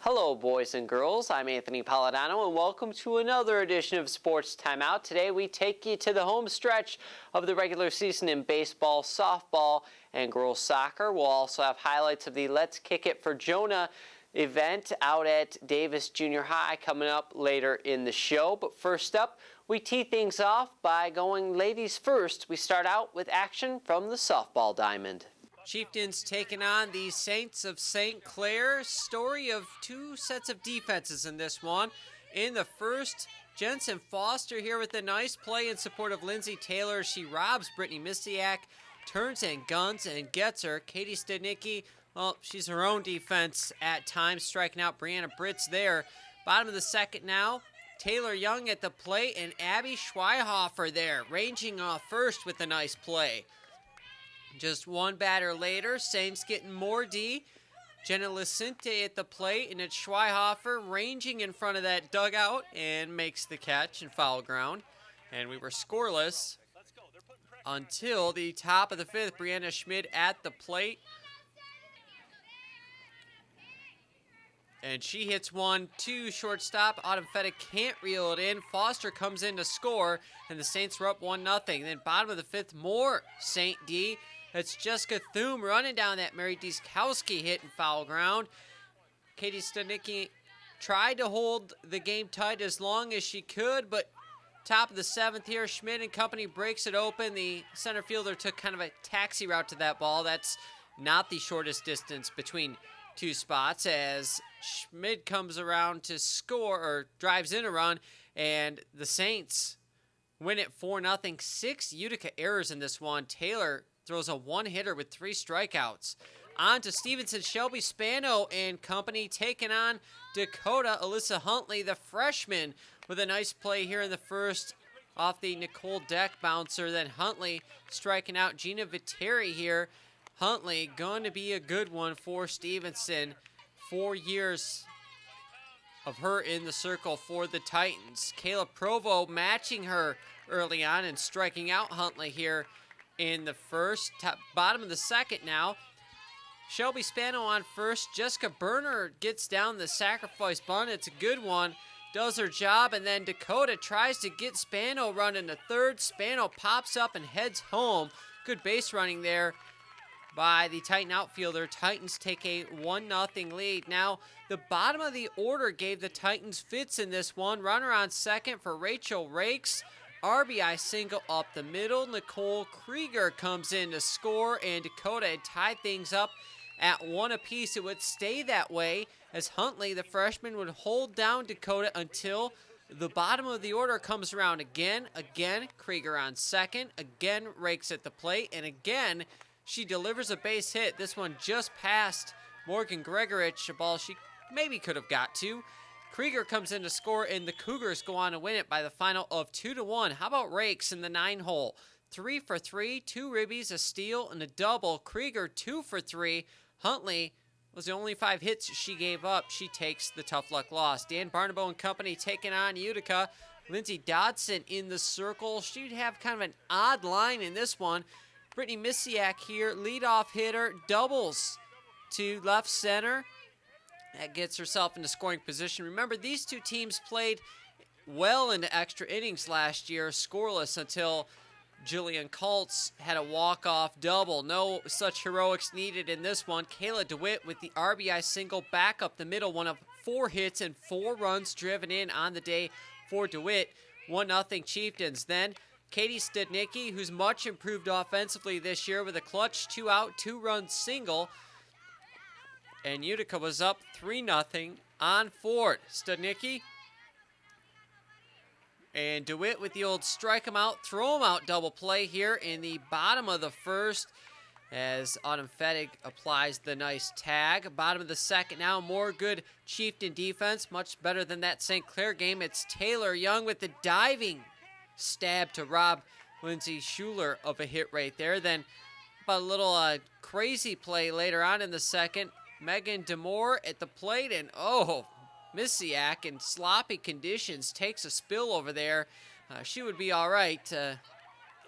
Hello, boys and girls. I'm Anthony Polidano, and welcome to another edition of Sports Timeout. Today, we take you to the home stretch of the regular season in baseball, softball, and girls soccer. We'll also have highlights of the Let's Kick It for Jonah event out at Davis Junior High coming up later in the show. But first up, we tee things off by going ladies first. We start out with action from the softball diamond. Chieftains taking on the Saints of St. Clair. Story of two sets of defenses in this one. In the first, Jensen Foster here with a nice play in support of Lindsay Taylor. She robs Brittany Misiak, turns and guns and gets her. Katie Studnicki, well, she's her own defense at times, striking out Brianna Britz there. Bottom of the second now, Taylor Young at the plate and Abby Schweihofer there, ranging off first with a nice play. Just one batter later, Saints getting more D. Jenna Licente at the plate, and it's Schweihofer ranging in front of that dugout and makes the catch in foul ground. And we were scoreless until the top of the fifth. Brianna Schmid at the plate. And she hits one to shortstop. Autumn Feta can't reel it in. Foster comes in to score, and the Saints are up 1-0. Then bottom of the fifth, more St. D. That's Jessica Thum running down that Mary Deskowski hit in foul ground. Katie Studnicki tried to hold the game tight as long as she could, but top of the seventh here, Schmidt and company breaks it open. The center fielder took kind of a taxi route to that ball. That's not the shortest distance between two spots as Schmidt comes around to score or drives in a run, and the Saints win it 4-0. 6 Utica errors in this one. Taylor throws a one-hitter with 3 strikeouts. On to Stevenson, Shelby Spano and company taking on Dakota. Alyssa Huntley, the freshman, with a nice play here in the first off the Nicole Deck bouncer. Then Huntley striking out Gina Viteri here. Huntley going to be a good one for Stevenson. 4 years of her in the circle for the Titans. Kayla Provo matching her early on and striking out Huntley here in the first. Bottom of the second now. Shelby Spano on first. Jessica Berner gets down the sacrifice bunt. It's a good one. Does her job, and then Dakota tries to get Spano running to third. Spano pops up and heads home. Good base running there by the Titan outfielder. Titans take a 1-0 lead. Now, the bottom of the order gave the Titans fits in this one. Runner on second for Rachel Rakes. RBI single up the middle. Nicole Krieger comes in to score, and Dakota had tied things up at 1 apiece. It would stay that way as Huntley, the freshman, would hold down Dakota until the bottom of the order comes around again. Krieger on second. Again, Rakes at the plate. And again, she delivers a base hit. This one just past Morgan Gregorich, a ball she maybe could have got to. Krieger comes in to score, and the Cougars go on to win it by the final of 2-1. How about Rakes in the 9-hole? 3 for 3, 2 ribbies, a steal, and a double. Krieger 2 for 3. Huntley was the only 5 hits she gave up. She takes the tough luck loss. Dan Barnabo and company taking on Utica. Lindsay Dodson in the circle. She'd have kind of an odd line in this one. Brittany Misiak here, leadoff hitter, doubles to left center. That gets herself into scoring position. Remember, these two teams played well into extra innings last year, scoreless until Jillian Kultz had a walk-off double. No such heroics needed in this one. Kayla DeWitt with the RBI single back up the middle, one of 4 hits and 4 runs driven in on the day for DeWitt. 1-0 Chieftains. Then Katie Studnicki, who's much improved offensively this year with a clutch 2-out, 2-run single. And Utica was up 3-0 on Ford. Studnicki and DeWitt with the old strike him out, throw him out double play here in the bottom of the first as Autumn Fettig applies the nice tag. Bottom of the second now, more good Chieftain defense, much better than that St. Clair game. It's Taylor Young with the diving stab to rob Lindsay Schuler of a hit right there. Then About a little crazy play later on in the second. Megan Demore at the plate, and Misiak in sloppy conditions takes a spill over there. She would be all right,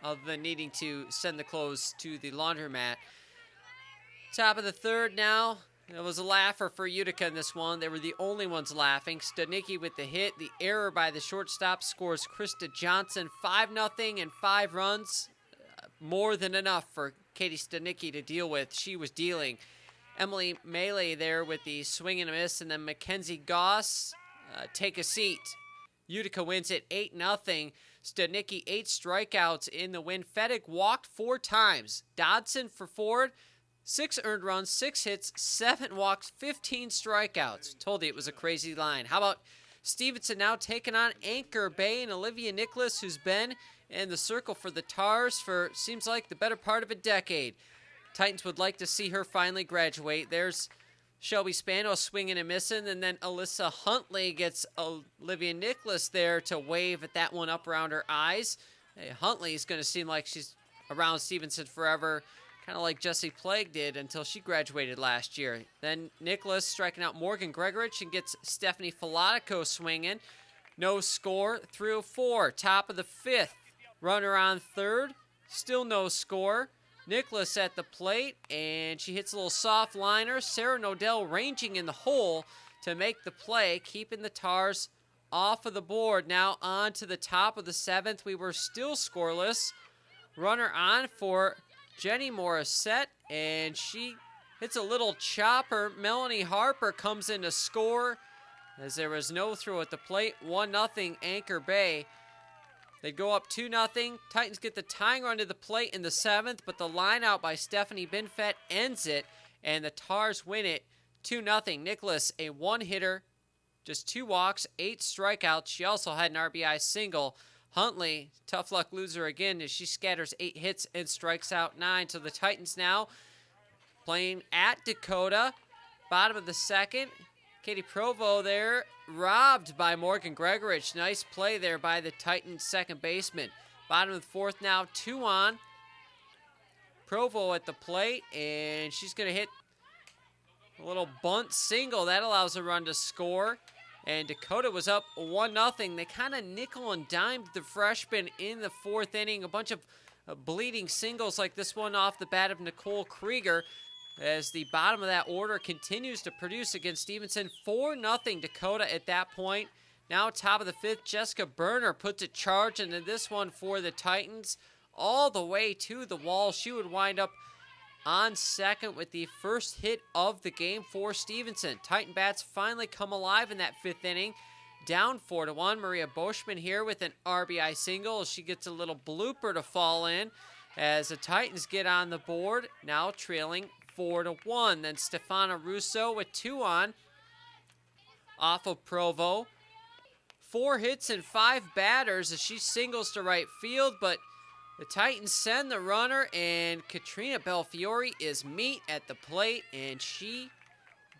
other than needing to send the clothes to the laundromat. Top of the third now. It was a laugher for Utica in this one. They were the only ones laughing. Studnicki with the hit. The error by the shortstop scores Krista Johnson 5-0 and 5 runs. More than enough for Katie Studnicki to deal with. She was dealing. Emily Melee there with the swing and a miss. And then Mackenzie Goss, take a seat. Utica wins it 8-0. Studnicki 8 strikeouts in the win. Fettig walked 4 times. Dodson for Ford, 6 earned runs, 6 hits, 7 walks, 15 strikeouts. Told you it was a crazy line. How about Stevenson now taking on Anchor Bay and Olivia Nicholas, who's been in the circle for the Tars for seems like the better part of a decade. Titans would like to see her finally graduate. There's Shelby Spano swinging and missing, and then Alyssa Huntley gets Olivia Nicholas there to wave at that one up around her eyes. Hey, Huntley's going to seem like she's around Stevenson forever, kind of like Jessie Plague did until she graduated last year. Then Nicholas striking out Morgan Gregorich and gets Stephanie Filatico swinging. No score, 3-4. Top of the 5th. Runner on third, still no score. Nicholas at the plate, and she hits a little soft liner. Sarah Nodell ranging in the hole to make the play, keeping the Tars off of the board. Now on to the top of the 7th. We were still scoreless. Runner on for Jenny Morissette, and she hits a little chopper. Melanie Harper comes in to score as there was no throw at the plate. 1-0 Anchor Bay. They go up 2-0. Titans get the tying run to the plate in the 7th, but the line out by Stephanie Binfett ends it, and the Tars win it 2-0. Nicholas, a one-hitter, just 2 walks, 8 strikeouts. She also had an RBI single. Huntley, tough luck loser again as she scatters 8 hits and strikes out 9. So the Titans now playing at Dakota. Bottom of the 2nd. Katie Provo there, robbed by Morgan Gregorich. Nice play there by the Titans second baseman. Bottom of the 4th now, 2 on. Provo at the plate, and she's going to hit a little bunt single. That allows a run to score. And Dakota was up 1-0. They kind of nickel and dimed the freshman in the 4th inning. A bunch of bleeding singles like this one off the bat of Nicole Krieger, as the bottom of that order continues to produce against Stevenson. 4-0 Dakota at that point. Now top of the 5th, Jessica Berner puts a charge into this one for the Titans all the way to the wall. She would wind up on second with the first hit of the game for Stevenson. Titan bats finally come alive in that 5th inning. Down 4-1. Maria Boschman here with an RBI single. She gets a little blooper to fall in as the Titans get on the board, now trailing 4-1. Then Stefana Russo with 2 on off of Provo. 4 hits and 5 batters as she singles to right field, but the Titans send the runner, and Katrina Belfiore is meat at the plate, and she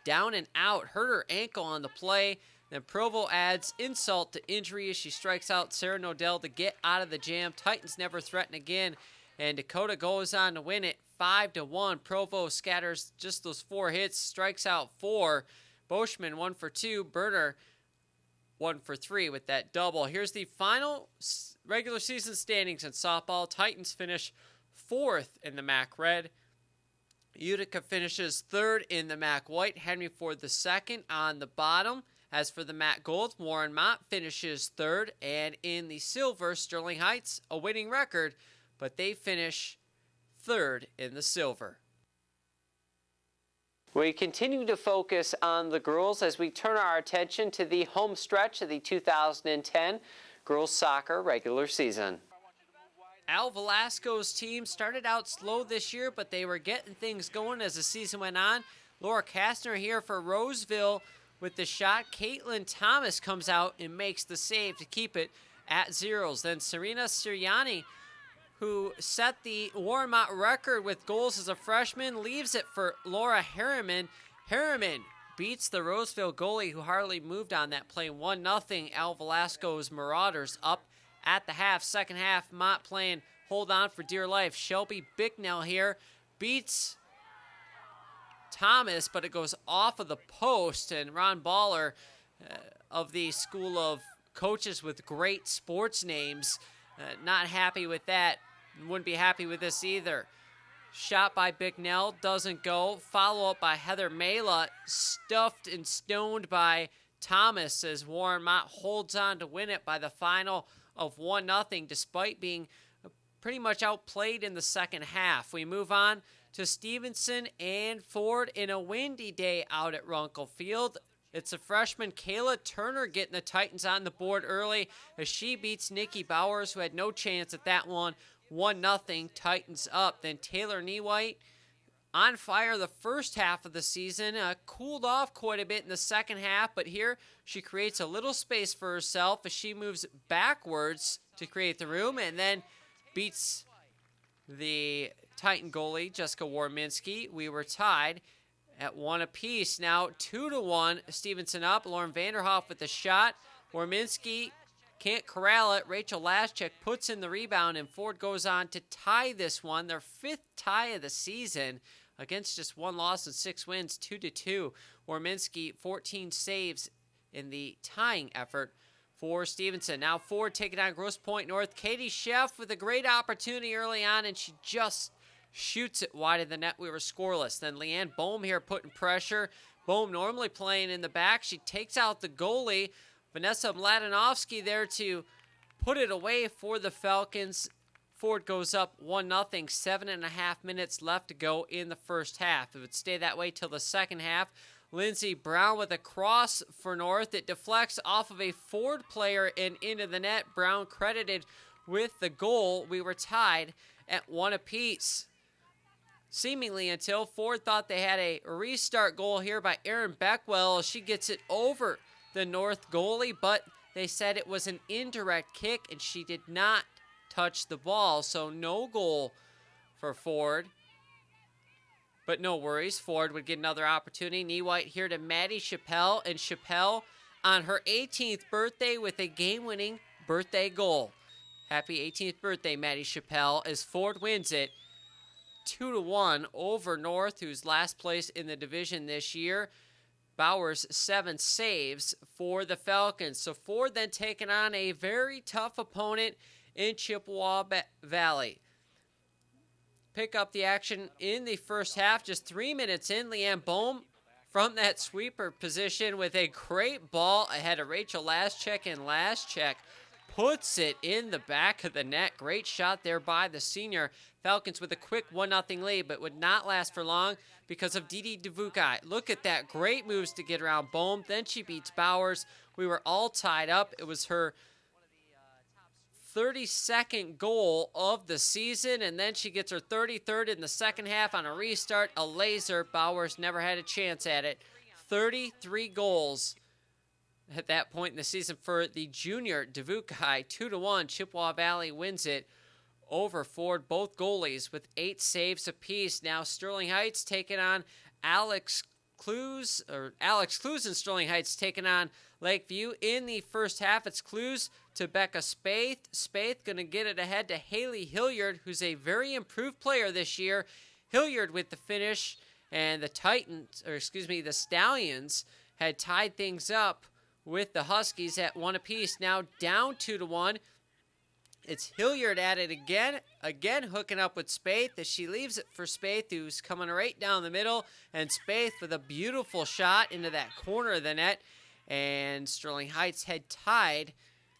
down and out, hurt her ankle on the play. Then Provo adds insult to injury as she strikes out Sarah Nodell to get out of the jam. Titans never threaten again, and Dakota goes on to win it 5-1. Provo scatters just those 4 hits, strikes out 4. Boschman 1 for 2. Berner 1 for 3 with that double. Here's the final regular season standings in softball. Titans finish 4th in the MAC Red. Utica finishes 3rd in the MAC White. Henry Ford the 2nd on the bottom. As for the MAC Gold, Warren Mott finishes 3rd. And in the silver, Sterling Heights, a winning record, but they finish 3rd in the silver. We continue to focus on the girls as we turn our attention to the home stretch of the 2010 girls soccer regular season. Al Velasco's team started out slow this year, but they were getting things going as the season went on. Laura Kastner here for Roseville with the shot. Caitlin Thomas comes out and makes the save to keep it at 0s. Then Serena Siriani, who set the Warren Mott record with goals as a freshman, leaves it for Laura Harriman. Harriman beats the Roseville goalie, who hardly moved on that play. 1-0 Al Velasco's Marauders up at the half. Second half, Mott playing hold on for dear life. Shelby Bicknell here beats Thomas, but it goes off of the post, and Ron Baller of the School of Coaches with great sports names, not happy with that. Wouldn't be happy with this either. Shot by Bicknell, doesn't go. Follow up by Heather Mela, stuffed and stoned by Thomas as Warren Mott holds on to win it by the final of 1-0, despite being pretty much outplayed in the second half. We move on to Stevenson and Ford in a windy day out at Runkle Field. It's a freshman, Kayla Turner, getting the Titans on the board early as she beats Nikki Bowers, who had no chance at that one. 1-0, Titans up. Then Taylor Newhite on fire the first half of the season, cooled off quite a bit in the second half, but here she creates a little space for herself as she moves backwards to create the room and then beats the Titan goalie, Jessica Warminski. We were tied at 1 apiece. Now 2-1, Stevenson up. Lauren Vanderhoff with the shot. Warminski can't corral it. Rachel Laschek puts in the rebound, and Ford goes on to tie this one, their 5th tie of the season against just 1 loss and 6 wins, 2-2. Warminski, 14 saves in the tying effort for Stevenson. Now Ford taking on Grosse Pointe North. Katie Sheff with a great opportunity early on, and she just shoots it wide of the net. We were scoreless. Then Leanne Bohm here putting pressure. Bohm normally playing in the back. She takes out the goalie. Vanessa Mladinovsky there to put it away for the Falcons. Ford goes up 1-0, 7.5 minutes left to go in the first half. It would stay that way till the second half. Lindsey Brown with a cross for North. It deflects off of a Ford player and into the net. Brown credited with the goal. We were tied at 1 apiece, seemingly until Ford thought they had a restart goal here by Erin Beckwell. She gets it over the North goalie, but they said it was an indirect kick and she did not touch the ball, so no goal for Ford. But no worries, Ford would get another opportunity. Newhite here to Maddie Chappelle, and Chappelle on her 18th birthday with a game-winning birthday goal. Happy 18th birthday, Maddie Chappelle, as Ford wins it 2-1 over North, who's last place in the division this year. Bowers 7 saves for the Falcons. So Ford then taking on a very tough opponent in Chippewa Valley. Pick up the action in the first half. Just 3 minutes in, Leanne Bohm from that sweeper position with a great ball ahead of Rachel Laschek, and Laschek puts it in the back of the net. Great shot there by the senior. Falcons with a quick 1-0 lead, but would not last for long because of Didi Devukai. Look at that. Great moves to get around Bohm. Then she beats Bowers. We were all tied up. It was her 32nd goal of the season, and then she gets her 33rd in the second half on a restart. A laser. Bowers never had a chance at it. 33 goals at that point in the season for the junior Devukai. 2-1. Chippewa Valley wins it over Ford. Both goalies with 8 saves apiece. Now Sterling Heights taking on Alex Clues and Sterling Heights taking on Lakeview. In the first half, it's Clues to Becca Spaeth. Spaeth going to get it ahead to Haley Hilliard, who's a very improved player this year. Hilliard with the finish, and the Stallions had tied things up with the Huskies at 1 apiece. Now down 2-1. It's Hilliard at it again hooking up with Spaeth as she leaves it for Spaeth, who's coming right down the middle, and Spaeth with a beautiful shot into that corner of the net, and Sterling Heights had tied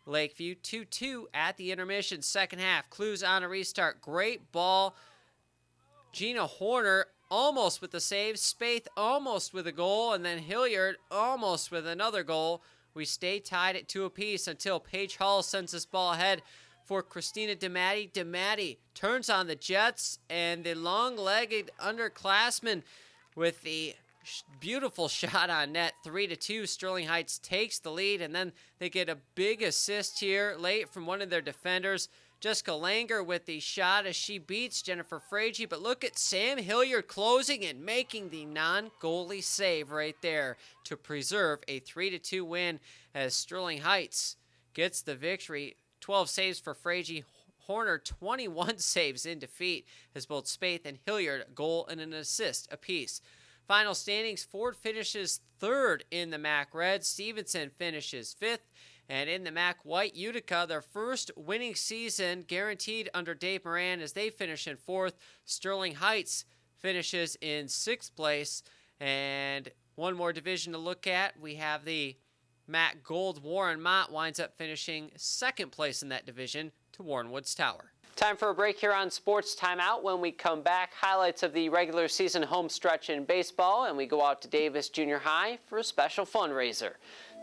Lakeview 2-2 at the intermission. Second half, Clues on a restart. Great ball. Gina Horner almost with the save, Spaeth almost with a goal, and then Hilliard almost with another goal. We stay tied at 2 apiece until Paige Hall sends this ball ahead for Christina DeMatti. DeMatti turns on the Jets, and the long-legged underclassman with the beautiful shot on net. 3-2. Sterling Heights takes the lead, and then they get a big assist here late from one of their defenders. Jessica Langer with the shot as she beats Jennifer Frage. But look at Sam Hilliard closing and making the non-goalie save right there to preserve a 3-2 win as Sterling Heights gets the victory. 12 saves for Frage. Horner 21 saves in defeat as both Spaeth and Hilliard a goal and an assist apiece. Final standings, Ford finishes third in the MAC Red. Stevenson finishes fifth. And in the MAC White, Utica, their first winning season guaranteed under Dave Moran as they finish in fourth. Sterling Heights finishes in sixth place. And one more division to look at. We have the MAC Gold. Warren Mott winds up finishing second place in that division to Warren Woods Tower. Time for a break here on Sports Timeout. When we come back, highlights of the regular season home stretch in baseball, and we go out to Davis Junior High for a special fundraiser.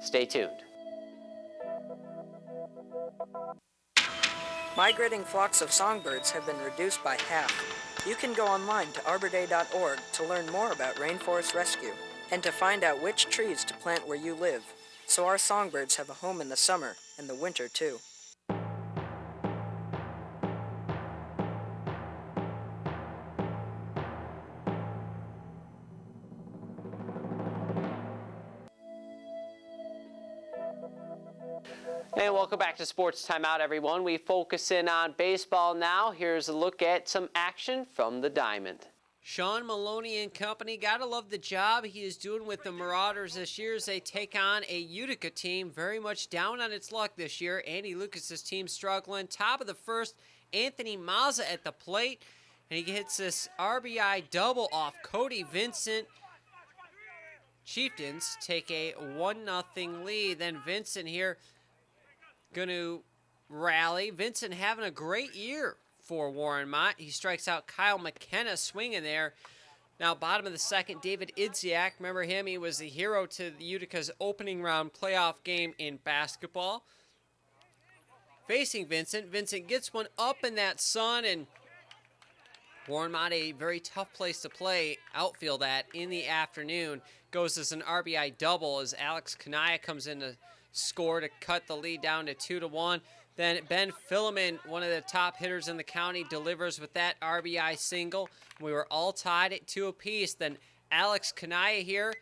Stay tuned. Migrating flocks of songbirds have been reduced by half. You can go online to arborday.org to learn more about rainforest rescue and to find out which trees to plant where you live, so our songbirds have a home in the summer and the winter too. And welcome back to Sports Timeout, everyone. We focus in on baseball now. Here's a look at some action from the Diamond. Sean Maloney and company, gotta love the job he is doing with the Marauders this year as they take on a Utica team very much down on its luck this year. Andy Lucas's team struggling. Top of the first, Anthony Mazza at the plate, and he hits this RBI double off Cody Vincent. Chieftains take a 1-0 lead. Then Vincent here going to rally. Vincent having a great year for Warren Mott. He strikes out Kyle McKenna swinging there. Now, bottom of the second, David Idziak. Remember him? He was the hero to the Utica's opening round playoff game in basketball. Facing Vincent. Vincent gets one up in that sun, and Warren Mott, a very tough place to play outfield at in the afternoon, goes as an RBI double as Alex Kanaya comes in to score to cut the lead down to 2-1. Then Ben Filliman, one of the top hitters in the county, delivers with that RBI single. We were all tied at 2 apiece. Then Alex Kanaya here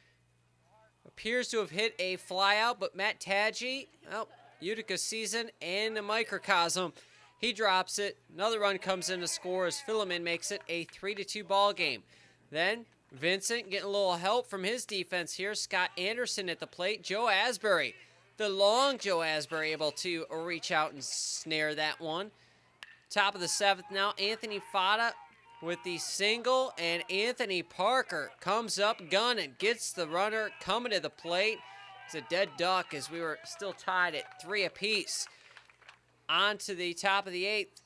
appears to have hit a flyout, but Matt Tadji, well, Utica season and a microcosm. He drops it. Another run comes in to score as Filliman makes it a 3-2 ball game. Then Vincent getting a little help from his defense here. Scott Anderson at the plate. Joe Asbury, the long Joe Asbury, able to reach out and snare that one. Top of the seventh now, Anthony Fada with the single, and Anthony Parker comes up gunning, gets the runner coming to the plate. It's a dead duck as we were still tied at 3 apiece. On to the top of the eighth.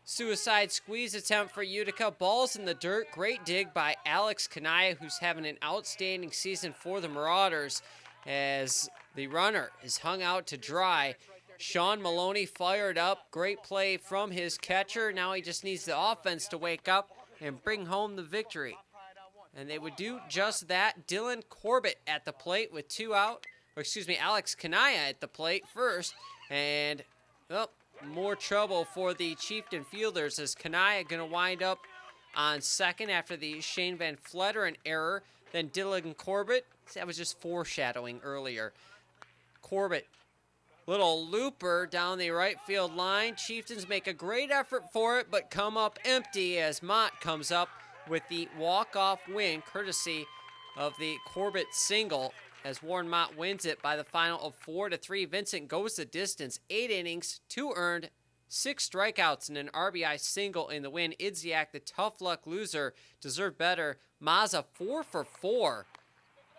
Suicide squeeze attempt for Utica. Balls in the dirt. Great dig by Alex Kanaya, who's having an outstanding season for the Marauders as the runner is hung out to dry. Sean Maloney fired up. Great play from his catcher. Now he just needs the offense to wake up and bring home the victory. And they would do just that. Dylan Corbett at the plate with 2 out. Alex Kanaya at the plate first. And, well, more trouble for the Chieftain fielders as Kanaya going to wind up on second after the Shane Van Fletteren error. Then Dylan Corbett. That was just foreshadowing earlier. Corbett, little looper down the right field line. Chieftains make a great effort for it, but come up empty as Mott comes up with the walk-off win, courtesy of the Corbett single, as Warren Mott wins it by the final of 4-3. Vincent goes the distance, 8 innings, 2 earned, 6 strikeouts, and an RBI single in the win. Idziak, the tough luck loser, deserved better. Mazza 4 for 4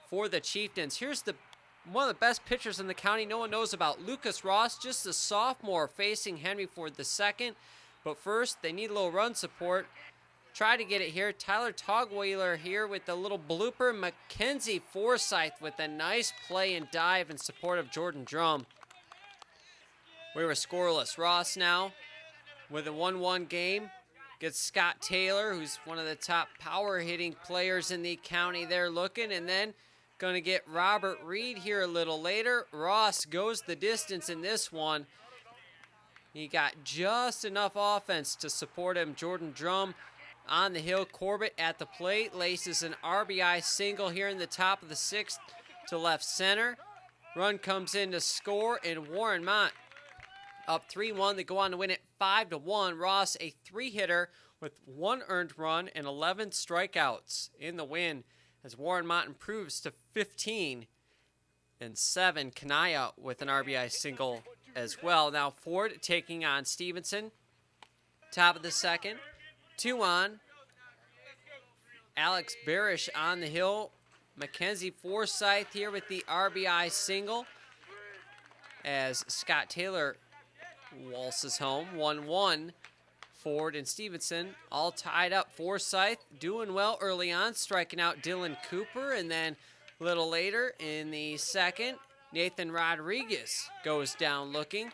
for the Chieftains. Here's one of the best pitchers in the county no one knows about, Lucas Ross, just a sophomore facing Henry Ford II. But first, they need a little run support. Try to get it here. Tyler Togweiler here with the little blooper. Mackenzie Forsyth with a nice play and dive in support of Jordan Drum. We were scoreless. Ross now with a 1-1 game. Gets Scott Taylor, who's one of the top power hitting players in the county there looking. And then going to get Robert Reed here a little later. Ross goes the distance in this one. He got just enough offense to support him. Jordan Drum on the hill. Corbett at the plate. Laces an RBI single here in the top of the 6th to left center. Run comes in to score, and Warren Mott up 3-1. They go on to win it 5-1. Ross, a 3-hitter with 1 earned run and 11 strikeouts in the win as Warren Mott improves to 15-7. Kanaya with an RBI single as well. Now Ford taking on Stevenson. Top of the second. 2 on. Alex Barish on the hill. Mackenzie Forsyth here with the RBI single as Scott Taylor waltzes home. 1-1. Ford and Stevenson all tied up. Forsyth doing well early on, striking out Dylan Cooper. And then a little later in the second, Nathan Rodriguez goes down looking.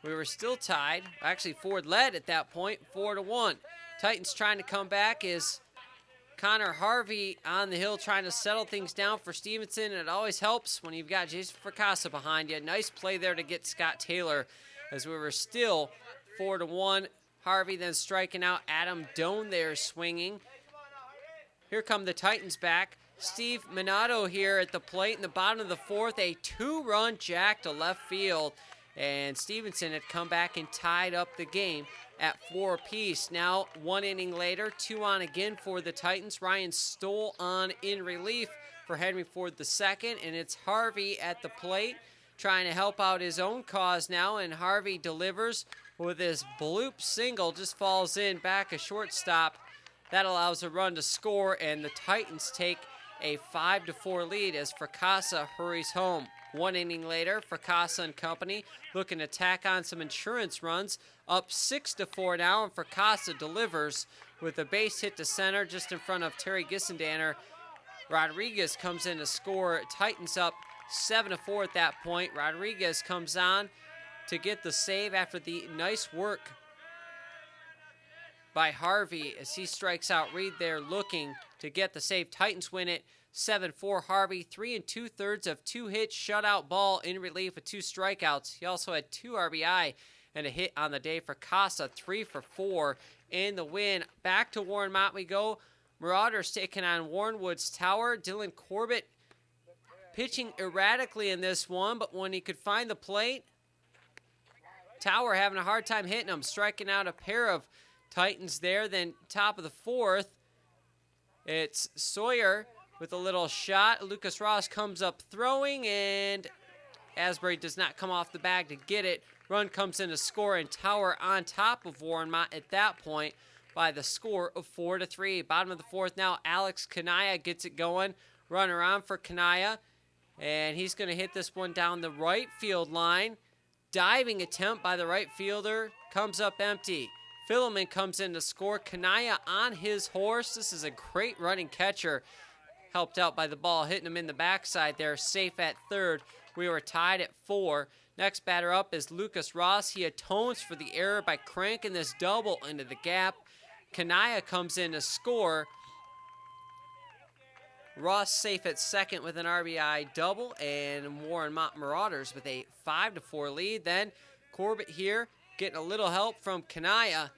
We were still tied. Actually, Ford led at that point, 4-1. Titans trying to come back is Connor Harvey on the hill trying to settle things down for Stevenson. And it always helps when you've got Jason Fracassa behind you. Nice play there to get Scott Taylor as we were still 4-1. Harvey then striking out Adam Doan there swinging. Here come the Titans back. Steve Minato here at the plate in the bottom of the fourth. A 2-run jack to left field. And Stevenson had come back and tied up the game at 4 apiece. Now 1 inning later, 2 on again for the Titans. Ryan Stoll on in relief for Henry Ford II. And it's Harvey at the plate trying to help out his own cause now. And Harvey delivers with his bloop single. Just falls in back a shortstop. That allows a run to score. And the Titans take a 5-4 lead as Fracassa hurries home. 1 inning later, Fracassa and company looking to tack on some insurance runs. Up 6-4 now, and Fracassa delivers with a base hit to center just in front of Terry Gissendaner. Rodriguez comes in to score. Titans up 7-4 at that point. Rodriguez comes on to get the save after the nice work by Harvey as he strikes out Reed there looking to get the save. Titans win it 7-4. Harvey, 3 2/3 of 2 hits, shutout ball in relief with 2 strikeouts. He also had 2 RBI and a hit on the day for Casa, 3 for 4 in the win. Back to Warren Mott we go. Marauders taking on Warren Woods Tower. Dylan Corbett pitching erratically in this one, but when he could find the plate, Tower having a hard time hitting him, striking out a pair of Titans there. Then top of the fourth, it's Sawyer with a little shot. Lucas Ross comes up throwing, and Asbury does not come off the bag to get it. Run comes in to score, and Tower on top of Warren Mott at that point by the score of 4-3. Bottom of the fourth now, Alex Kanaya gets it going. Run around for Kanaya, and he's going to hit this one down the right field line. Diving attempt by the right fielder comes up empty. Phileman comes in to score. Kanaya on his horse. This is a great running catcher. Helped out by the ball, hitting him in the backside there. Safe at third. We were tied at 4. Next batter up is Lucas Ross. He atones for the error by cranking this double into the gap. Kanaya comes in to score. Ross safe at second with an RBI double, and Warren Mott Marauders with a 5-4 lead. Then Corbett here getting a little help from Kanaya.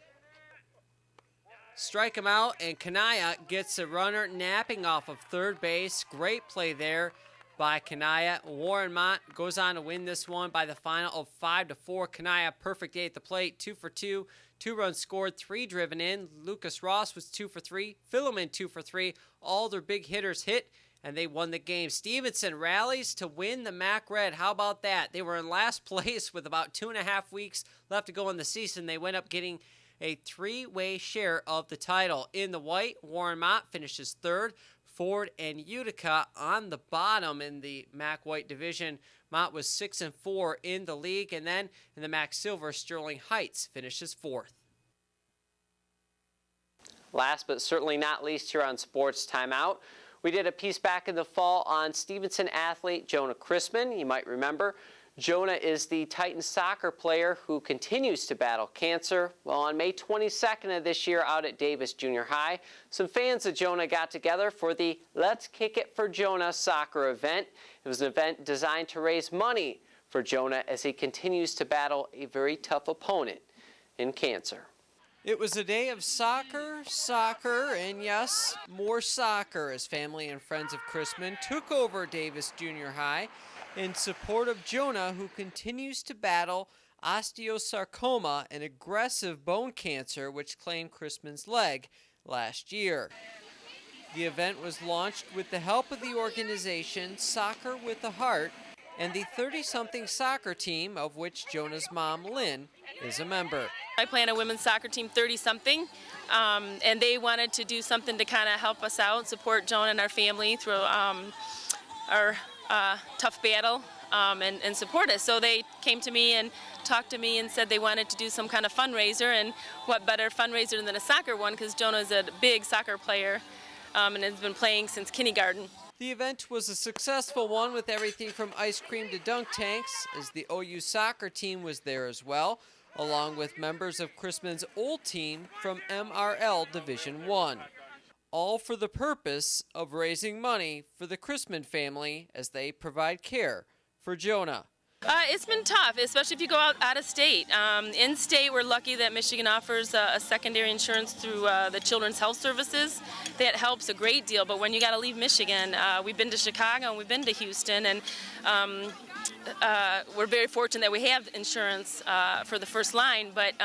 Strike him out, and Kanaya gets a runner napping off of third base. Great play there by Kanaya. Warren Mott goes on to win this one by the final of 5-4. Kanaya, perfect day at the plate, 2 for 2. 2 runs scored, 3 driven in. Lucas Ross was 2 for 3. Phileman 2 for 3. All their big hitters hit, and they won the game. Stevenson rallies to win the MAC Red. How about that? They were in last place with about 2.5 weeks left to go in the season. They went up getting a 3-way share of the title. In the white, Warren Mott finishes third. Ford and Utica on the bottom in the MAC White division. Mott was 6-4 in the league, and then in the MAC Silver, Sterling Heights finishes fourth. Last but certainly not least here on Sports Timeout, we did a piece back in the fall on Stevenson athlete Jonah Chrisman. You might remember Jonah is the Titans soccer player who continues to battle cancer. Well, on May 22nd of this year out at Davis Junior High, some fans of Jonah got together for the Let's Kick It for Jonah soccer event. It was an event designed to raise money for Jonah as he continues to battle a very tough opponent in cancer. It was a day of soccer, and yes, more soccer as family and friends of Chrisman took over Davis Junior High in support of Jonah, who continues to battle osteosarcoma, an aggressive bone cancer which claimed Chrisman's leg last year. The event was launched with the help of the organization Soccer with a Heart and the 30-something soccer team, of which Jonah's mom, Lynn, is a member. I play on a women's soccer team, 30-something, and they wanted to do something to kind of help us out, support Jonah and our family through our tough battle, and support us. So they came to me and talked to me and said they wanted to do some kind of fundraiser, and what better fundraiser than a soccer one, because Jonah's a big soccer player and has been playing since kindergarten. The event was a successful one with everything from ice cream to dunk tanks, as the OU soccer team was there as well, along with members of Chrisman's old team from MRL Division I, all for the purpose of raising money for the Chrisman family as they provide care for Jonah. It's been tough, especially if you go out of state. In state, we're lucky that Michigan offers a secondary insurance through the Children's Health Services. That helps a great deal, but when you got to leave Michigan, we've been to Chicago and we've been to Houston, and we're very fortunate that we have insurance for the first line, but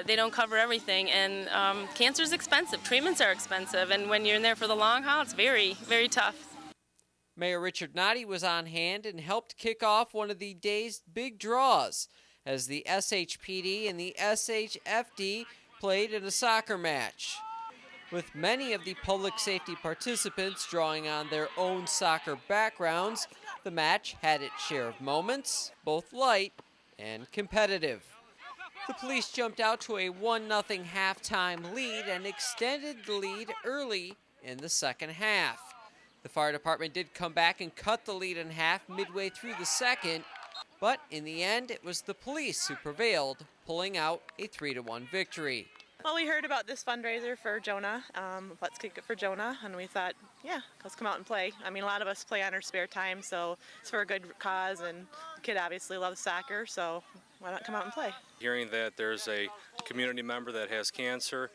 they don't cover everything, and cancer is expensive, treatments are expensive, and when you're in there for the long haul, it's very, very tough. Mayor Richard Noddy was on hand and helped kick off one of the day's big draws as the SHPD and the SHFD played in a soccer match. With many of the public safety participants drawing on their own soccer backgrounds, the match had its share of moments, both light and competitive. The police jumped out to a 1-0 halftime lead and extended the lead early in the second half. The fire department did come back and cut the lead in half midway through the second, but in the end, it was the police who prevailed, pulling out a 3-1 victory. Well, we heard about this fundraiser for Jonah. Let's kick it for Jonah, and we thought, yeah, let's come out and play. I mean, a lot of us play on our spare time, so it's for a good cause, and the kid obviously loves soccer, so why not come out and play? Hearing that there's a community member that has cancer,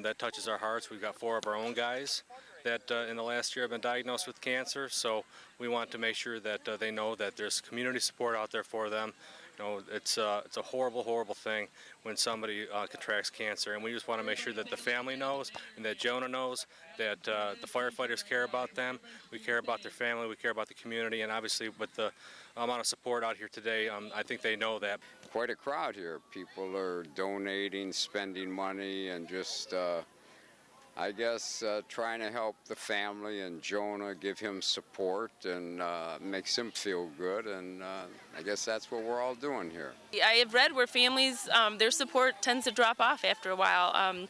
that touches our hearts. We've got 4 of our own guys that in the last year have been diagnosed with cancer, so we want to make sure that they know that there's community support out there for them. You know, it's a horrible, horrible thing when somebody contracts cancer, and we just want to make sure that the family knows and that Jonah knows that the firefighters care about them, we care about their family, we care about the community, and obviously with the amount of support out here today, I think they know that. Quite a crowd here. People are donating, spending money, and just I guess trying to help the family and Jonah, give him support, and makes him feel good, and I guess that's what we're all doing here. I have read where families, their support tends to drop off after a while,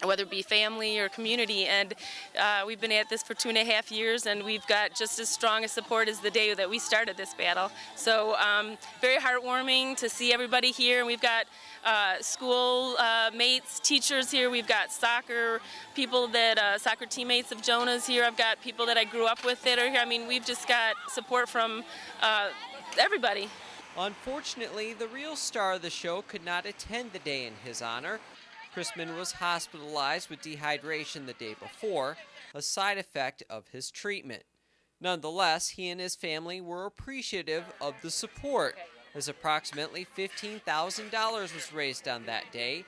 whether it be family or community, and we've been at this for 2.5 years, and we've got just as strong a support as the day that we started this battle. So very heartwarming to see everybody here, and we've got school mates, teachers here. We've got soccer people that, soccer teammates of Jonah's here. I've got people that I grew up with that are here. I mean, we've just got support from everybody. Unfortunately, the real star of the show could not attend the day in his honor. Chrisman was hospitalized with dehydration the day before, a side effect of his treatment. Nonetheless, he and his family were appreciative of the support, as approximately $15,000 was raised on that day,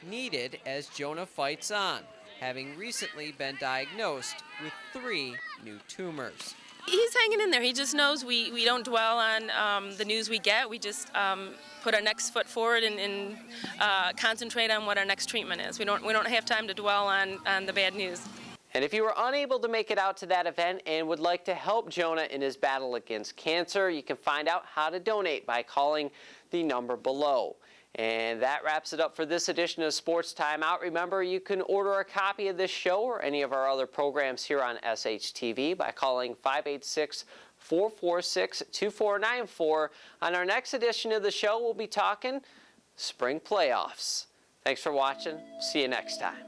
needed as Jonah fights on, having recently been diagnosed with 3 new tumors. He's hanging in there. He just knows we don't dwell on the news we get. We just put our next foot forward and concentrate on what our next treatment is. We don't have time to dwell on the bad news. And if you were unable to make it out to that event and would like to help Jonah in his battle against cancer, you can find out how to donate by calling the number below. And that wraps it up for this edition of Sports Timeout. Remember, you can order a copy of this show or any of our other programs here on SHTV by calling 586-446-2494. On our next edition of the show, we'll be talking spring playoffs. Thanks for watching. See you next time.